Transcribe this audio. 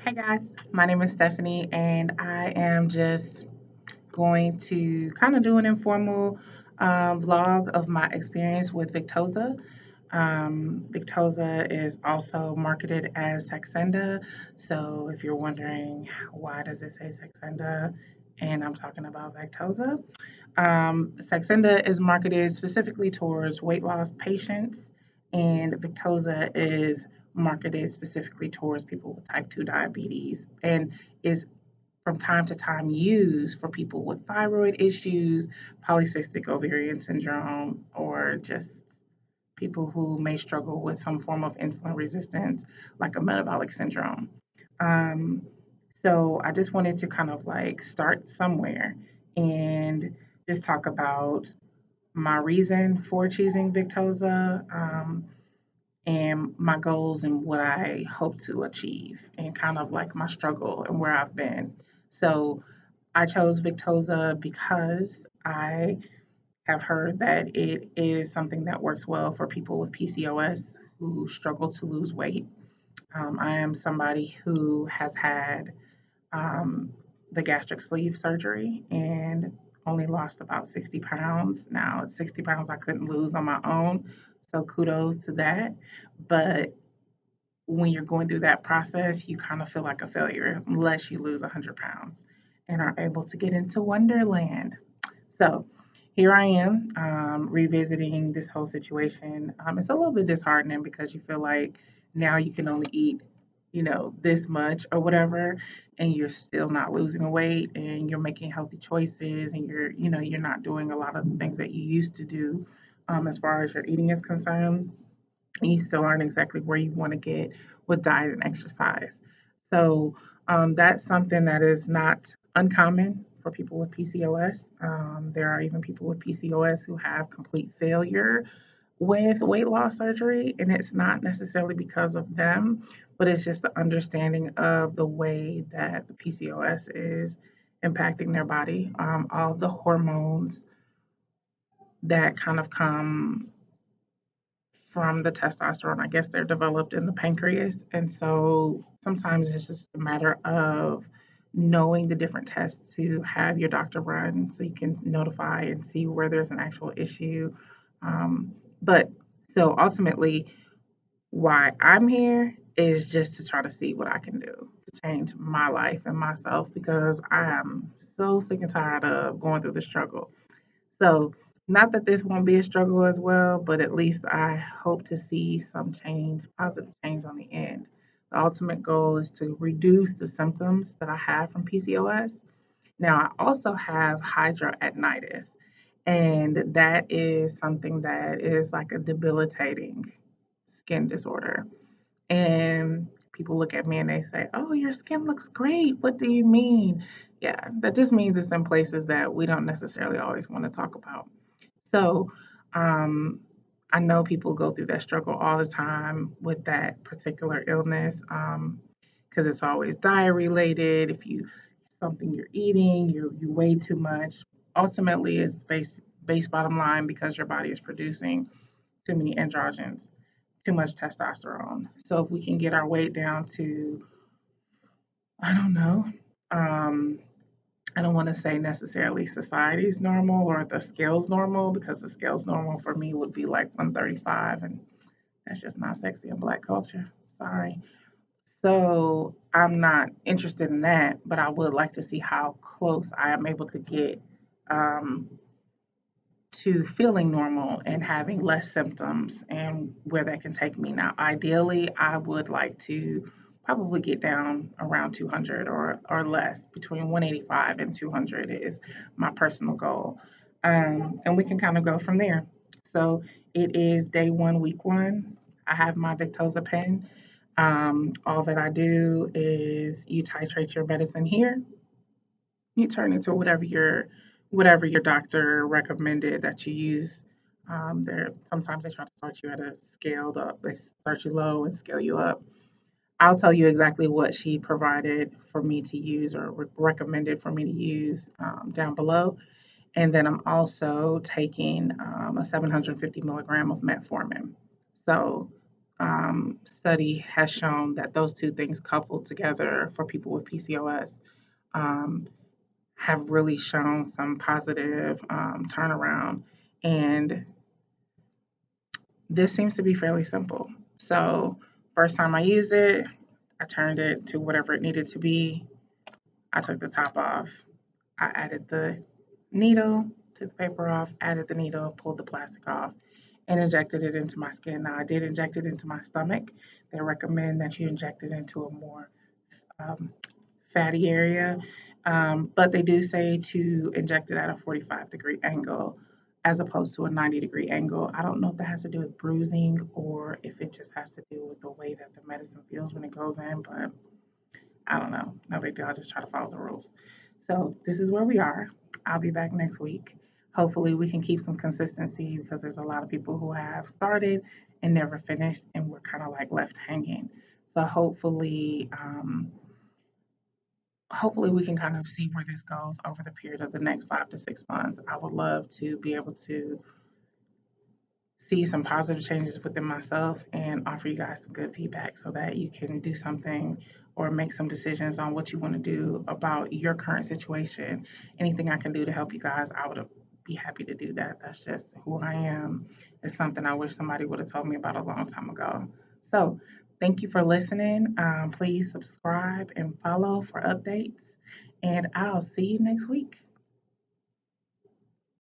Hi guys, my name is Stephanie, and I am just going to kind of do an informal vlog of my experience with Victoza. Victoza is also marketed as Saxenda, so if you're wondering why does it say Saxenda, and I'm talking about Victoza, Saxenda is marketed specifically towards weight loss patients, and Victoza is marketed specifically towards people with type 2 diabetes and is from time to time used for people with thyroid issues, polycystic ovarian syndrome, or just people who may struggle with some form of insulin resistance, like a metabolic syndrome. Um, so I just wanted to kind of like start somewhere and just talk about my reason for choosing Victoza, and my goals and what I hope to achieve, and kind of like my struggle and where I've been. So I chose Victoza because I have heard that it is something that works well for people with PCOS who struggle to lose weight. I am somebody who has had um, the gastric sleeve surgery and only lost about 60 pounds. Now, it's 60 pounds I couldn't lose on my own, so kudos to that. But when you're going through that process, you kind of feel like a failure unless you lose 100 pounds and are able to get into Wonderland. So here I am revisiting this whole situation. It's a little bit disheartening because you feel like now you can only eat, this much or whatever, and you're still not losing the weight and you're making healthy choices and you're not doing a lot of the things that you used to do as far as your eating is concerned. And you still aren't exactly where you want to get with diet and exercise. So that's something that is not uncommon for people with PCOS. There are even people with PCOS who have complete failure with weight loss surgery, and it's not necessarily because of them, but it's just the understanding of the way that the PCOS is impacting their body. All the hormones that kind of come from the testosterone. I guess they're developed in the pancreas. And so sometimes it's just a matter of knowing the different tests to have your doctor run so you can notify and see where there's an actual issue. But so ultimately, why I'm here is just to try to see what I can do to change my life and myself because I am so sick and tired of going through the struggle. So, not that this won't be a struggle as well, but at least I hope to see some change, positive change on the end. The ultimate goal is to reduce the symptoms that I have from PCOS. Now, I also have hydradenitis, and that is something that is like a debilitating skin disorder. And people look at me and they say, "Oh, your skin looks great. What do you mean?" Yeah, that just means it's in places that we don't necessarily always want to talk about. So, um, I know people go through that struggle all the time with that particular illness because it's always diet related. If you something you're eating, you weigh too much. Ultimately, it's base bottom line because your body is producing too many androgens, too much testosterone. So if we can get our weight down to, I don't know, um, I don't want to say necessarily society's normal or the scale's normal because the scale's normal for me would be like 135, and that's just not sexy in Black culture. Sorry. So I'm not interested in that, but I would like to see how close I am able to get um, to feeling normal and having less symptoms and where that can take me. Now, ideally, I would like to probably get down around 200 or less. Between 185 and 200 is my personal goal. And we can kind of go from there. So it is day one, week one. I have my Victoza pen. All that I do is you titrate your medicine here, you turn into whatever your doctor recommended that you use. There sometimes they try to start you at a scaled up. They start you low and scale you up. I'll tell you exactly what she provided for me to use or recommended for me to use down below. And then I'm also taking a 750 milligram of metformin. So study has shown that those two things coupled together for people with PCOS um, have really shown some positive turnaround. And this seems to be fairly simple. So, first time I used it, I turned it to whatever it needed to be. I took the top off. I added the needle, took the paper off, added the needle, pulled the plastic off, and injected it into my skin. Now, I did inject it into my stomach. They recommend that you inject it into a more um, fatty area. But they do say to inject it at a 45-degree angle as opposed to a 90-degree angle. I don't know if that has to do with bruising or if it just has to do with the way that the medicine feels when it goes in, but I don't know. No big deal. I'll just try to follow the rules. So this is where we are. I'll be back next week. Hopefully, we can keep some consistency because there's a lot of people who have started and never finished, and we're kind of like left hanging. So hopefully we can kind of see where this goes over the period of the next 5 to 6 months. I would love to be able to see some positive changes within myself and offer you guys some good feedback so that you can do something or make some decisions on what you want to do about your current situation. Anything I can do to help you guys, I would be happy to do that. That's just who I am. It's something I wish somebody would have told me about a long time ago. So, thank you for listening. Please subscribe and follow for updates, and I'll see you next week.